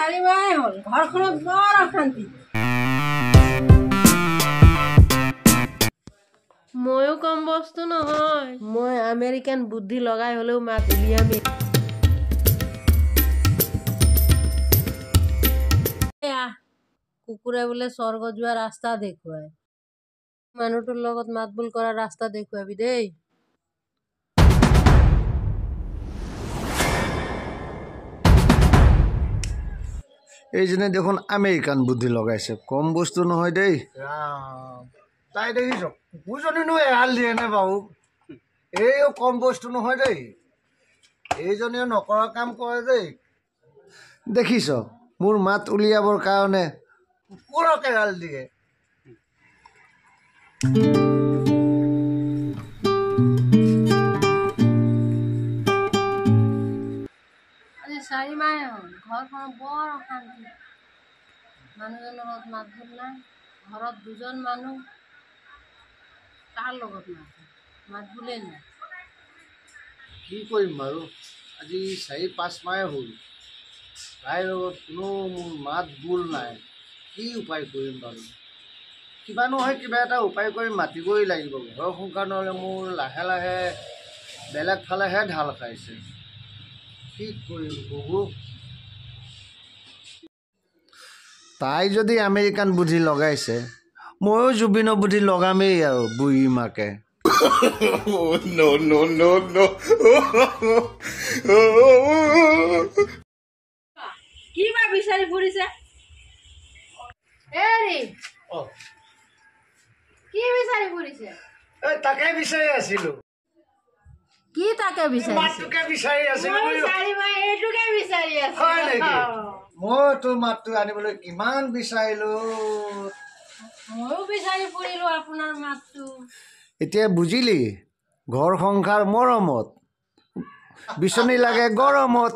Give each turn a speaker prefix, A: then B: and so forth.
A: 4 মাহ হ'ল ঘৰখনত বৰ অশান্তি ময়ো কম বস্তু নহয় মই আমেৰিকান বুদ্ধি লগাই হলেও মাত উলিয়ামে কুকুৰে বোলে স্বৰ্গ যোৱা ৰাস্তা দেখুৱায় মানুহটোৰ লগত মাতবোল কৰা ৰাস্তা দেখুৱাবি দেই
B: এইজনে দেখোন আমেৰিকান বুদ্ধি লগাইছে কম বস্তু নহয় দেই তাই দেখিছ কুকুৰজনীনো এৰাল দিয়ে নে বাৰু এইও কম বস্তু নহয় দেই এইজনীও নকৰা কাম কৰে দেই দেখিছ মোৰ মাত উলিয়াবৰ কাৰণে কুকুৰক এৰাল দিয়ে
A: আজি 4 মাহ হ'ল ঘৰখনত বৰ অশান্তি মানুহজনৰ লগত মাতবোল নাই ঘৰত 2জন মানুহ কাৰ লগত মাতবোলেই নাই
B: কি কৰিম বাৰু আজি 4-5 মাহ হ'ল তাইৰ লগত কোনো মোৰ মাত বোল নাই কি উপায় কৰিম বাৰু কিবা নহয় কিবা এটা উপায় কৰি মাতিবই লাগিব ঘৰ সংসাৰ নহ'লে মোৰ লাহে লাহে বেলেগ ফালেহে ঢাল খাইছে কি কৰিম প্ৰভু তাই যদি আমেৰিকান বুদ্ধি লগাইছে ময়ো জুবিনৰ বুদ্ধি লগামেই আৰু বুঢ়ী মাকে
C: no, no, no, no.
A: কি বা বিচাৰি ফুৰিছে এৰি কি বিচাৰি ফুৰিছে
B: তাকে বিচাৰি আছিলো
A: কি তাকে বিচাৰিছে
B: মাতটোকে বিচাৰি আছিলো
A: এইটোকে বিচাৰি আছে
B: হয় নেকি মই তোৰ মাতটো আনিবলৈ কিমান বিচাৰিলো
A: ময়ো বিচাৰি ফুৰিলো আপোনাৰ মাতটো
B: এতিয়া বুজিলি ঘৰ সংসাৰ মৰমত বিচনী লাগে গৰমত